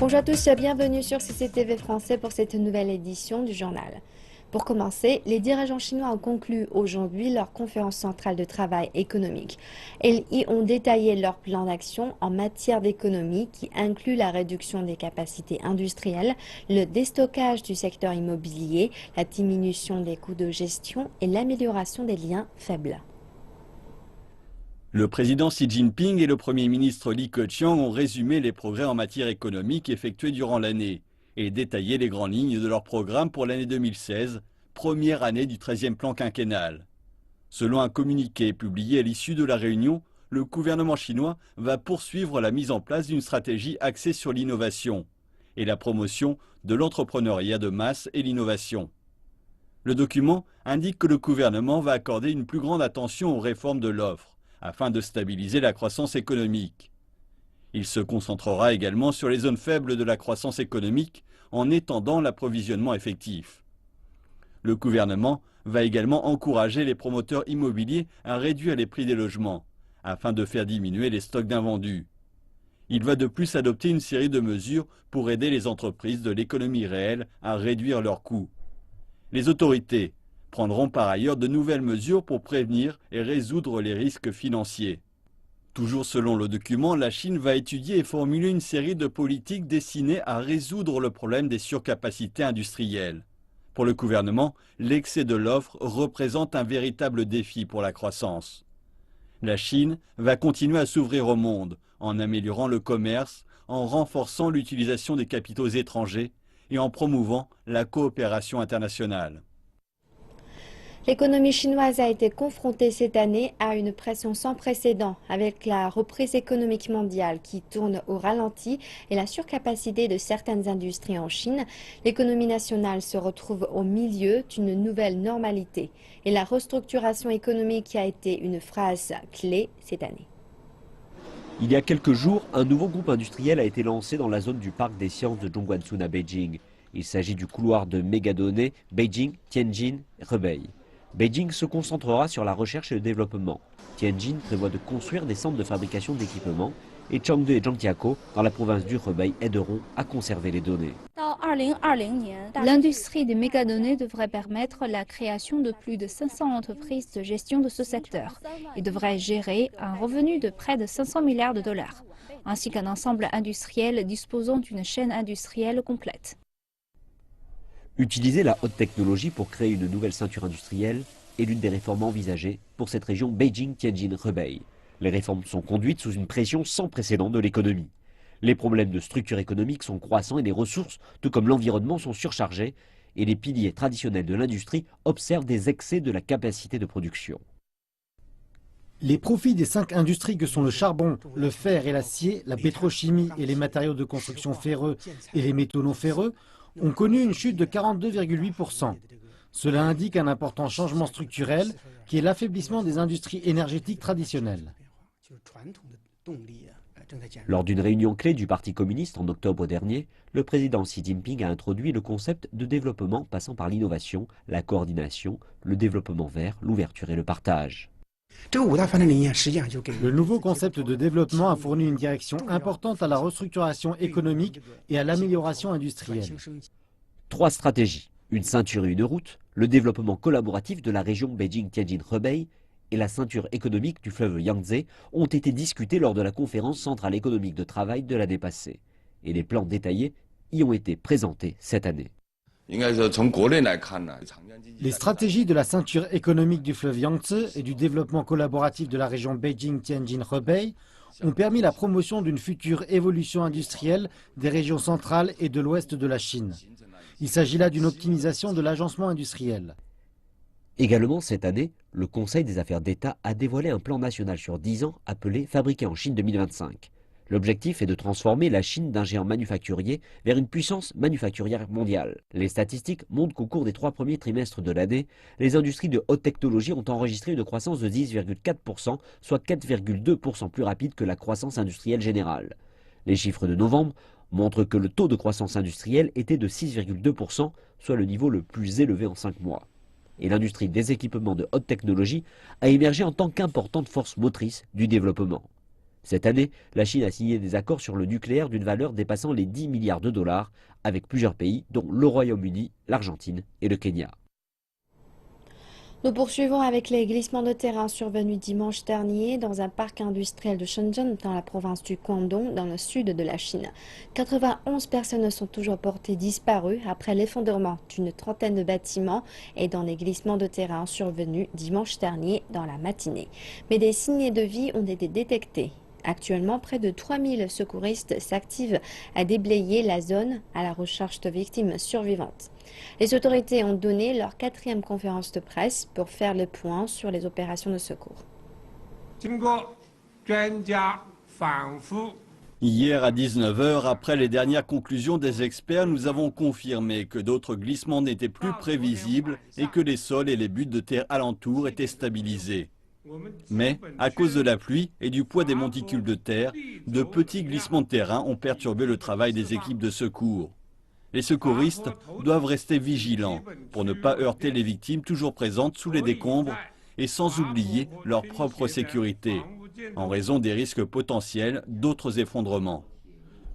Bonjour à tous, bienvenue sur CCTV Français pour cette nouvelle édition du journal. Pour commencer, les dirigeants chinois ont conclu aujourd'hui leur conférence centrale de travail économique. Ils y ont détaillé leur plan d'action en matière d'économie qui inclut la réduction des capacités industrielles, le déstockage du secteur immobilier, la diminution des coûts de gestion et l'amélioration des liens faibles. Le président Xi Jinping et le premier ministre Li Keqiang ont résumé les progrès en matière économique effectués durant l'année et détaillé les grandes lignes de leur programme pour l'année 2016, première année du 13e plan quinquennal. Selon un communiqué publié à l'issue de la réunion, le gouvernement chinois va poursuivre la mise en place d'une stratégie axée sur l'innovation et la promotion de l'entrepreneuriat de masse et l'innovation. Le document indique que le gouvernement va accorder une plus grande attention aux réformes de l'offre, afin de stabiliser la croissance économique. Il se concentrera également sur les zones faibles de la croissance économique en étendant l'approvisionnement effectif. Le gouvernement va également encourager les promoteurs immobiliers à réduire les prix des logements, afin de faire diminuer les stocks d'invendus. Il va de plus adopter une série de mesures pour aider les entreprises de l'économie réelle à réduire leurs coûts. Les autorités prendront par ailleurs de nouvelles mesures pour prévenir et résoudre les risques financiers. Toujours selon le document, la Chine va étudier et formuler une série de politiques destinées à résoudre le problème des surcapacités industrielles. Pour le gouvernement, l'excès de l'offre représente un véritable défi pour la croissance. La Chine va continuer à s'ouvrir au monde en améliorant le commerce, en renforçant l'utilisation des capitaux étrangers et en promouvant la coopération internationale. L'économie chinoise a été confrontée cette année à une pression sans précédent avec la reprise économique mondiale qui tourne au ralenti et la surcapacité de certaines industries en Chine. L'économie nationale se retrouve au milieu d'une nouvelle normalité et la restructuration économique a été une phrase clé cette année. Il y a quelques jours, un nouveau groupe industriel a été lancé dans la zone du parc des sciences de Zhongguancun à Beijing. Il s'agit du couloir de mégadonnées Beijing-Tianjin-Hebei. Beijing se concentrera sur la recherche et le développement. Tianjin prévoit de construire des centres de fabrication d'équipements et Chengde et Zhangjiakou, dans la province du Hebei, aideront à conserver les données. L'industrie des mégadonnées devrait permettre la création de plus de 500 entreprises de gestion de ce secteur et devrait gérer un revenu de près de 500 milliards de dollars, ainsi qu'un ensemble industriel disposant d'une chaîne industrielle complète. Utiliser la haute technologie pour créer une nouvelle ceinture industrielle est l'une des réformes envisagées pour cette région Beijing-Tianjin-Hebei. Les réformes sont conduites sous une pression sans précédent de l'économie. Les problèmes de structure économique sont croissants et les ressources, tout comme l'environnement, sont surchargés et les piliers traditionnels de l'industrie observent des excès de la capacité de production. Les profits des 5 industries que sont le charbon, le fer et l'acier, la pétrochimie et les matériaux de construction ferreux et les métaux non ferreux ont connu une chute de 42,8%. Cela indique un important changement structurel qui est l'affaiblissement des industries énergétiques traditionnelles. Lors d'une réunion clé du Parti communiste en octobre dernier, le président Xi Jinping a introduit le concept de développement passant par l'innovation, la coordination, le développement vert, l'ouverture et le partage. Le nouveau concept de développement a fourni une direction importante à la restructuration économique et à l'amélioration industrielle. 3 stratégies, une ceinture et une route, le développement collaboratif de la région Beijing-Tianjin-Hebei et la ceinture économique du fleuve Yangtze ont été discutés lors de la conférence centrale économique de travail de l'année passée. Et les plans détaillés y ont été présentés cette année. Les stratégies de la ceinture économique du fleuve Yangtze et du développement collaboratif de la région Beijing-Tianjin-Hebei ont permis la promotion d'une future évolution industrielle des régions centrales et de l'ouest de la Chine. Il s'agit là d'une optimisation de l'agencement industriel. Également cette année, le Conseil des affaires d'État a dévoilé un plan national sur 10 ans appelé Fabriquer en Chine 2025. L'objectif est de transformer la Chine d'un géant manufacturier vers une puissance manufacturière mondiale. Les statistiques montrent qu'au cours des 3 premiers trimestres de l'année, les industries de haute technologie ont enregistré une croissance de 10,4%, soit 4,2% plus rapide que la croissance industrielle générale. Les chiffres de novembre montrent que le taux de croissance industrielle était de 6,2%, soit le niveau le plus élevé en 5 mois. Et l'industrie des équipements de haute technologie a émergé en tant qu'importante force motrice du développement. Cette année, la Chine a signé des accords sur le nucléaire d'une valeur dépassant les 10 milliards de dollars avec plusieurs pays, dont le Royaume-Uni, l'Argentine et le Kenya. Nous poursuivons avec les glissements de terrain survenus dimanche dernier dans un parc industriel de Shenzhen, dans la province du Guangdong, dans le sud de la Chine. 91 personnes sont toujours portées disparues après l'effondrement d'une trentaine de bâtiments et dans les glissements de terrain survenus dimanche dernier dans la matinée. Mais des signes de vie ont été détectés. Actuellement, près de 3000 secouristes s'activent à déblayer la zone à la recherche de victimes survivantes. Les autorités ont donné leur 4e conférence de presse pour faire le point sur les opérations de secours. Hier à 19 h, après les dernières conclusions des experts, nous avons confirmé que d'autres glissements n'étaient plus prévisibles et que les sols et les buttes de terre alentour étaient stabilisés. Mais, à cause de la pluie et du poids des monticules de terre, de petits glissements de terrain ont perturbé le travail des équipes de secours. Les secouristes doivent rester vigilants pour ne pas heurter les victimes toujours présentes sous les décombres et sans oublier leur propre sécurité, en raison des risques potentiels d'autres effondrements.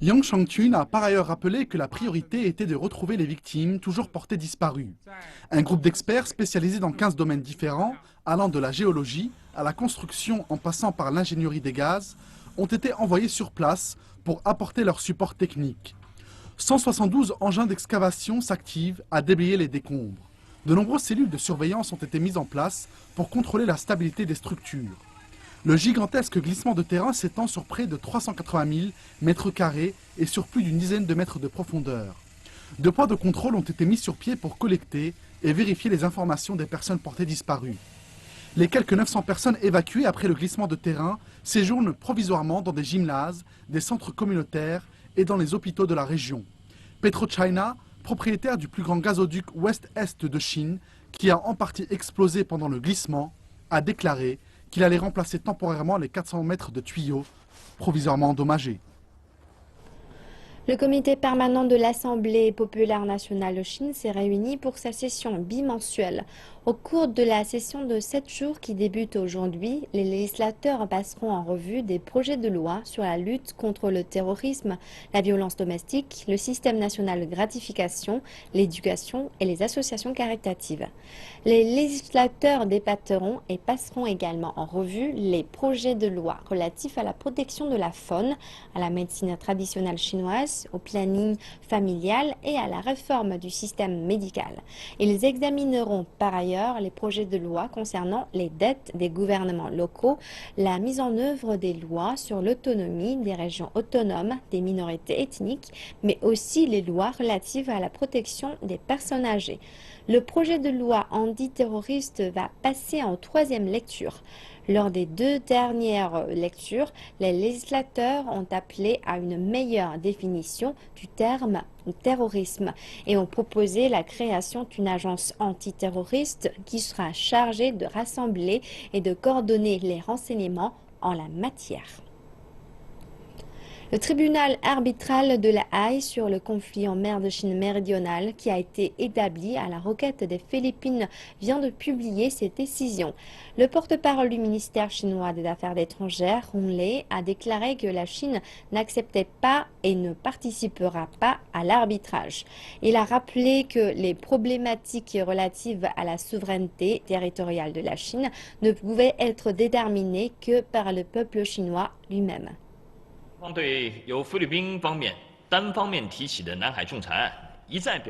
Yang Shangchun a par ailleurs rappelé que la priorité était de retrouver les victimes toujours portées disparues. Un groupe d'experts spécialisés dans 15 domaines différents, allant de la géologie à la construction en passant par l'ingénierie des gaz, ont été envoyés sur place pour apporter leur support technique. 172 engins d'excavation s'activent à déblayer les décombres. De nombreuses cellules de surveillance ont été mises en place pour contrôler la stabilité des structures. Le gigantesque glissement de terrain s'étend sur près de 380 000 mètres carrés et sur plus d'une dizaine de mètres de profondeur. 2 points de contrôle ont été mis sur pied pour collecter et vérifier les informations des personnes portées disparues. Les quelques 900 personnes évacuées après le glissement de terrain séjournent provisoirement dans des gymnases, des centres communautaires et dans les hôpitaux de la région. PetroChina, propriétaire du plus grand gazoduc ouest-est de Chine, qui a en partie explosé pendant le glissement, a déclaré qu'il allait remplacer temporairement les 400 mètres de tuyaux provisoirement endommagés. Le comité permanent de l'Assemblée populaire nationale de Chine s'est réuni pour sa session bimensuelle. Au cours de la session de 7 jours qui débute aujourd'hui, les législateurs passeront en revue des projets de loi sur la lutte contre le terrorisme, la violence domestique, le système national de gratification, l'éducation et les associations caritatives. Les législateurs débattront et passeront également en revue les projets de loi relatifs à la protection de la faune, à la médecine traditionnelle chinoise, au planning familial et à la réforme du système médical. Ils examineront par ailleurs les projets de loi concernant les dettes des gouvernements locaux, la mise en œuvre des lois sur l'autonomie des régions autonomes, des minorités ethniques, mais aussi les lois relatives à la protection des personnes âgées. Le projet de loi antiterroriste va passer en 3e lecture. Lors des 2 dernières lectures, les législateurs ont appelé à une meilleure définition du terme terrorisme et ont proposé la création d'une agence antiterroriste qui sera chargée de rassembler et de coordonner les renseignements en la matière. Le tribunal arbitral de La Haye sur le conflit en mer de Chine méridionale qui a été établi à la requête des Philippines vient de publier ses décisions. Le porte-parole du ministère chinois des Affaires étrangères, Hong Lei, a déclaré que la Chine n'acceptait pas et ne participera pas à l'arbitrage. Il a rappelé que les problématiques relatives à la souveraineté territoriale de la Chine ne pouvaient être déterminées que par le peuple chinois lui-même.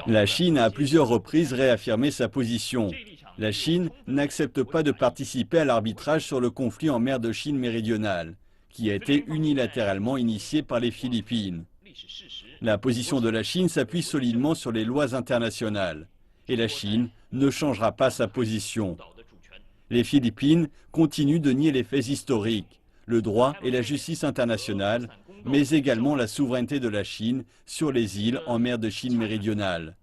La Chine a à plusieurs reprises réaffirmé sa position. La Chine n'accepte pas de participer à l'arbitrage sur le conflit en mer de Chine méridionale, qui a été unilatéralement initié par les Philippines. La position de la Chine s'appuie solidement sur les lois internationales, et la Chine ne changera pas sa position. Les Philippines continuent de nier les faits historiques, le droit et la justice internationale, mais également la souveraineté de la Chine sur les îles en mer de Chine méridionale.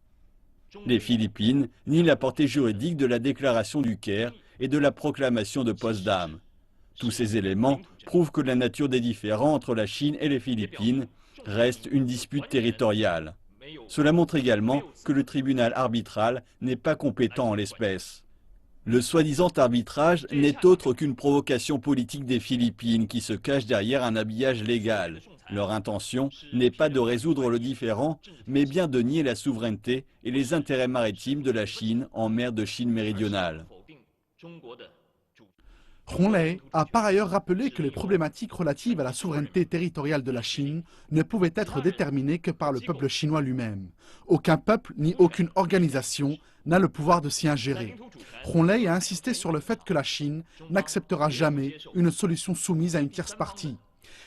Les Philippines nient la portée juridique de la déclaration du Caire et de la proclamation de Potsdam. Tous ces éléments prouvent que la nature des différends entre la Chine et les Philippines reste une dispute territoriale. Cela montre également que le tribunal arbitral n'est pas compétent en l'espèce. Le soi-disant arbitrage n'est autre qu'une provocation politique des Philippines qui se cache derrière un habillage légal. Leur intention n'est pas de résoudre le différend, mais bien de nier la souveraineté et les intérêts maritimes de la Chine en mer de Chine méridionale. Ronglei a par ailleurs rappelé que les problématiques relatives à la souveraineté territoriale de la Chine ne pouvaient être déterminées que par le peuple chinois lui-même. Aucun peuple ni aucune organisation n'a le pouvoir de s'y ingérer. Ronglei a insisté sur le fait que la Chine n'acceptera jamais une solution soumise à une tierce partie.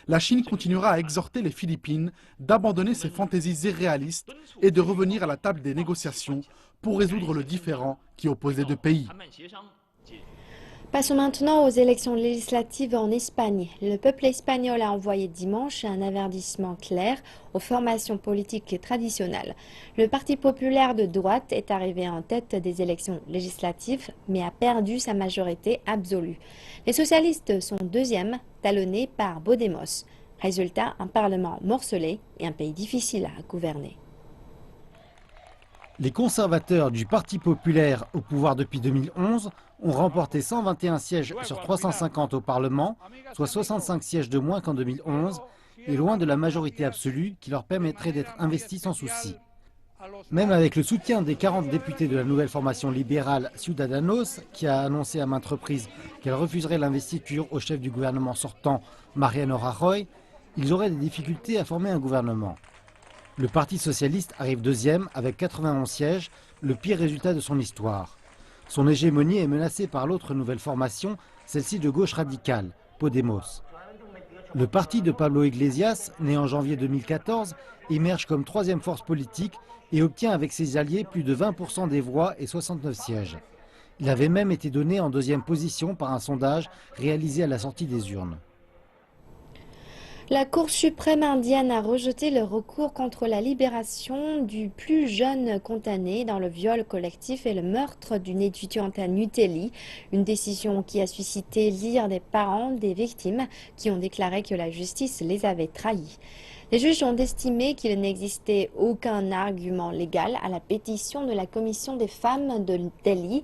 La Chine continuera à exhorter les Philippines d'abandonner ses fantaisies irréalistes et de revenir à la table des négociations pour résoudre le différend qui oppose les deux pays. Passons maintenant aux élections législatives en Espagne. Le peuple espagnol a envoyé dimanche un avertissement clair aux formations politiques traditionnelles. Le Parti populaire de droite est arrivé en tête des élections législatives, mais a perdu sa majorité absolue. Les socialistes sont deuxièmes, talonnés par Podemos. Résultat, un parlement morcelé et un pays difficile à gouverner. Les conservateurs du Parti populaire au pouvoir depuis 2011 ont remporté 121 sièges sur 350 au Parlement, soit 65 sièges de moins qu'en 2011, et loin de la majorité absolue qui leur permettrait d'être investis sans souci. Même avec le soutien des 40 députés de la nouvelle formation libérale Ciudadanos, qui a annoncé à maintes reprises qu'elle refuserait l'investiture au chef du gouvernement sortant, Mariano Rajoy, ils auraient des difficultés à former un gouvernement. Le Parti socialiste arrive deuxième avec 91 sièges, le pire résultat de son histoire. Son hégémonie est menacée par l'autre nouvelle formation, celle-ci de gauche radicale, Podemos. Le parti de Pablo Iglesias, né en janvier 2014, émerge comme troisième force politique et obtient avec ses alliés plus de 20% des voix et 69 sièges. Il avait même été donné en deuxième position par un sondage réalisé à la sortie des urnes. La Cour suprême indienne a rejeté le recours contre la libération du plus jeune condamné dans le viol collectif et le meurtre d'une étudiante à New Delhi, une décision qui a suscité l'ire des parents des victimes qui ont déclaré que la justice les avait trahis. Les juges ont estimé qu'il n'existait aucun argument légal à la pétition de la commission des femmes de Delhi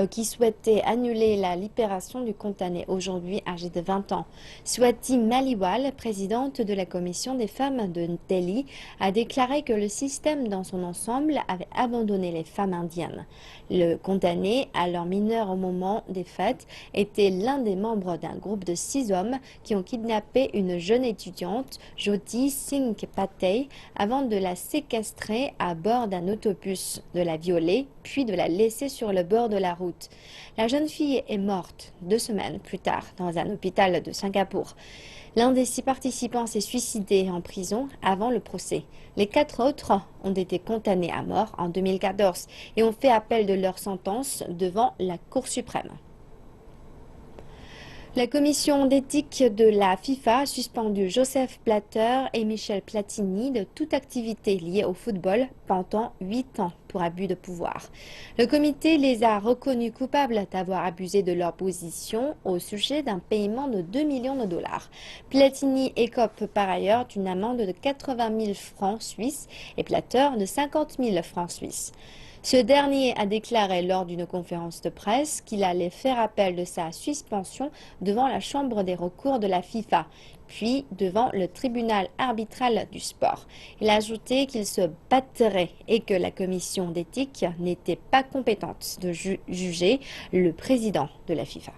qui souhaitait annuler la libération du condamné aujourd'hui âgé de 20 ans. Swati Maliwal, présidente de la commission des femmes de Delhi, a déclaré que le système dans son ensemble avait abandonné les femmes indiennes. Le condamné, alors mineur au moment des faits, était l'un des membres d'un groupe de 6 hommes qui ont kidnappé une jeune étudiante, Jyoti Singh Patey, avant de la séquestrer à bord d'un autobus, de la violer, puis de la laisser sur le bord de la route. La jeune fille est morte 2 semaines plus tard dans un hôpital de Singapour. L'un des 6 participants s'est suicidé en prison avant le procès. Les 4 autres ont été condamnés à mort en 2014 et ont fait appel de leur sentence devant la Cour suprême. La commission d'éthique de la FIFA a suspendu Joseph Blatter et Michel Platini de toute activité liée au football pendant 8 ans pour abus de pouvoir. Le comité les a reconnus coupables d'avoir abusé de leur position au sujet d'un paiement de 2 millions de dollars. Platini écope par ailleurs d'une amende de 80 000 francs suisses et Blatter de 50 000 francs suisses. Ce dernier a déclaré lors d'une conférence de presse qu'il allait faire appel de sa suspension devant la Chambre des recours de la FIFA, puis devant le tribunal arbitral du sport. Il a ajouté qu'il se battrait et que la commission d'éthique n'était pas compétente de juger le président de la FIFA.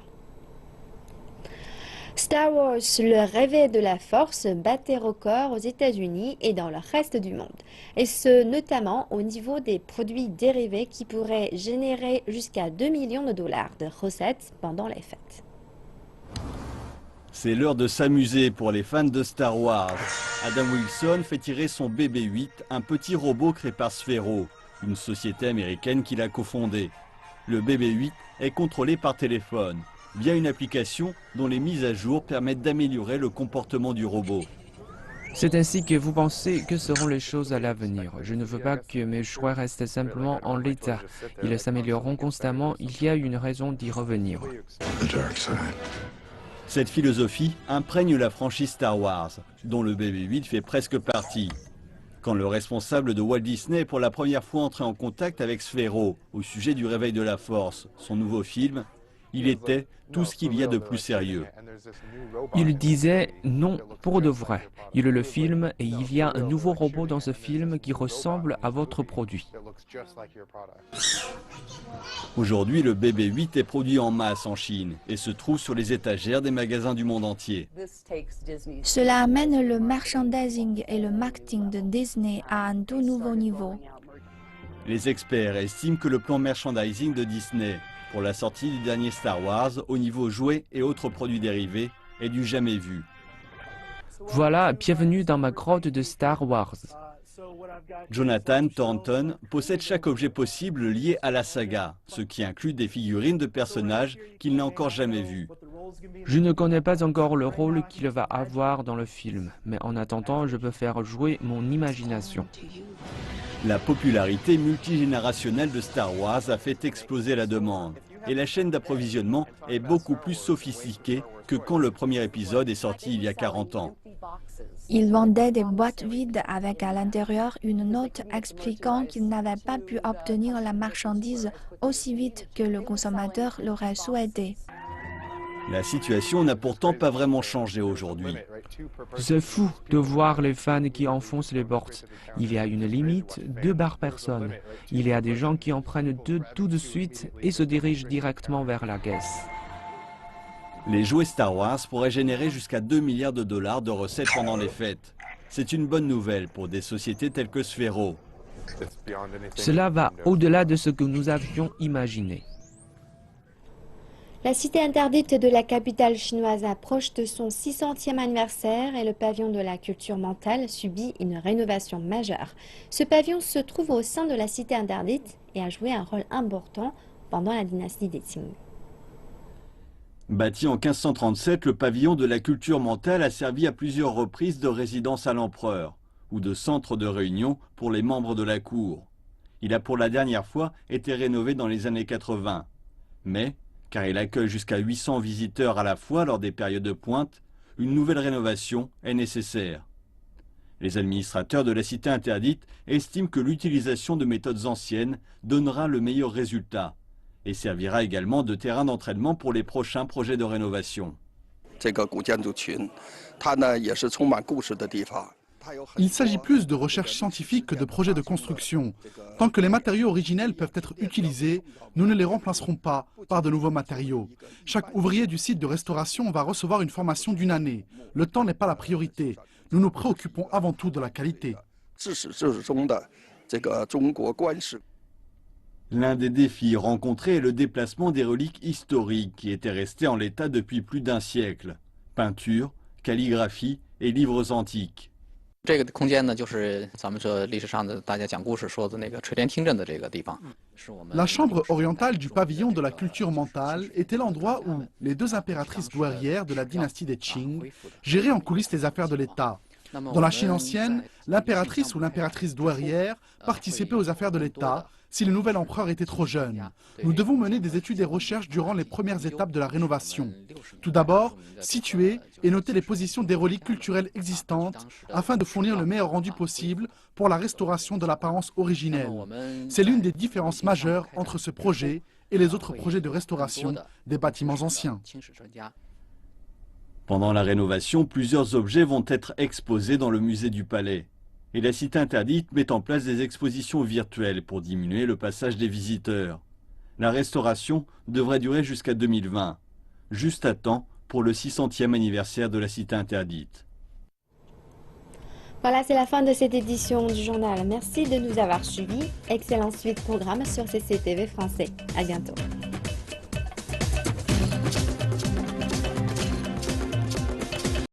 Star Wars, le réveil de la force, battait record aux États-Unis et dans le reste du monde. Et ce, notamment au niveau des produits dérivés qui pourraient générer jusqu'à 2 millions de dollars de recettes pendant les fêtes. C'est l'heure de s'amuser pour les fans de Star Wars. Adam Wilson fait tirer son BB-8, un petit robot créé par Sphero, une société américaine qu'il a cofondée. Le BB-8 est contrôlé par téléphone, via une application dont les mises à jour permettent d'améliorer le comportement du robot. C'est ainsi que vous pensez que seront les choses à l'avenir. Je ne veux pas que mes choix restent simplement en l'état. Ils s'amélioreront constamment, il y a une raison d'y revenir. Cette philosophie imprègne la franchise Star Wars, dont le BB-8 fait presque partie. Quand le responsable de Walt Disney est pour la première fois entré en contact avec Sphero au sujet du Réveil de la Force, son nouveau film, il était tout ce qu'il y a de plus sérieux. Il disait non pour de vrai. Il le filme et il y a un nouveau robot dans ce film qui ressemble à votre produit. Aujourd'hui, le BB-8 est produit en masse en Chine et se trouve sur les étagères des magasins du monde entier. Cela amène le merchandising et le marketing de Disney à un tout nouveau niveau. Les experts estiment que le plan merchandising de Disney pour la sortie du dernier Star Wars au niveau jouets et autres produits dérivés est du jamais vu. Voilà, bienvenue dans ma grotte de Star Wars. Jonathan Thornton possède chaque objet possible lié à la saga, ce qui inclut des figurines de personnages qu'il n'a encore jamais vus. Je ne connais pas encore le rôle qu'il va avoir dans le film, mais en attendant, je peux faire jouer mon imagination. La popularité multigénérationnelle de Star Wars a fait exploser la demande, et la chaîne d'approvisionnement est beaucoup plus sophistiquée que quand le premier épisode est sorti il y a 40 ans. Ils vendaient des boîtes vides avec à l'intérieur une note expliquant qu'ils n'avaient pas pu obtenir la marchandise aussi vite que le consommateur l'aurait souhaité. La situation n'a pourtant pas vraiment changé aujourd'hui. C'est fou de voir les fans qui enfoncent les portes. Il y a une limite, 2 par personne. Il y a des gens qui en prennent 2 tout de suite et se dirigent directement vers la caisse. Les jouets Star Wars pourraient générer jusqu'à 2 milliards de dollars de recettes pendant les fêtes. C'est une bonne nouvelle pour des sociétés telles que Sphero. Cela va au-delà de ce que nous avions imaginé. La cité interdite de la capitale chinoise approche de son 600e anniversaire et le pavillon de la culture mentale subit une rénovation majeure. Ce pavillon se trouve au sein de la cité interdite et a joué un rôle important pendant la dynastie des Qing. Bâti en 1537, le pavillon de la culture mentale a servi à plusieurs reprises de résidence à l'empereur ou de centre de réunion pour les membres de la cour. Il a pour la dernière fois été rénové dans les années 80. Mais, car il accueille jusqu'à 800 visiteurs à la fois lors des périodes de pointe, une nouvelle rénovation est nécessaire. Les administrateurs de la cité interdite estiment que l'utilisation de méthodes anciennes donnera le meilleur résultat et servira également de terrain d'entraînement pour les prochains projets de rénovation. Il s'agit plus de recherche scientifique que de projets de construction. Tant que les matériaux originels peuvent être utilisés, nous ne les remplacerons pas par de nouveaux matériaux. Chaque ouvrier du site de restauration va recevoir une formation d'1 année. Le temps n'est pas la priorité. Nous nous préoccupons avant tout de la qualité. L'un des défis rencontrés est le déplacement des reliques historiques qui étaient restées en l'état depuis plus d'1 siècle. Peinture, calligraphie et livres antiques. La chambre orientale du pavillon de la culture mentale était l'endroit où les 2 impératrices douairières de la dynastie des Qing géraient en coulisses les affaires de l'État. Dans la Chine ancienne, l'impératrice ou l'impératrice douairière participait aux affaires de l'État si le nouvel empereur était trop jeune. Nous devons mener des études et recherches durant les premières étapes de la rénovation. Tout d'abord, situer et noter les positions des reliques culturelles existantes afin de fournir le meilleur rendu possible pour la restauration de l'apparence originelle. C'est l'une des différences majeures entre ce projet et les autres projets de restauration des bâtiments anciens. Pendant la rénovation, plusieurs objets vont être exposés dans le musée du palais. Et la cité interdite met en place des expositions virtuelles pour diminuer le passage des visiteurs. La restauration devrait durer jusqu'à 2020, juste à temps pour le 600e anniversaire de la cité interdite. Voilà, c'est la fin de cette édition du journal. Merci de nous avoir suivis. Excellente suite programme sur CCTV français. À bientôt.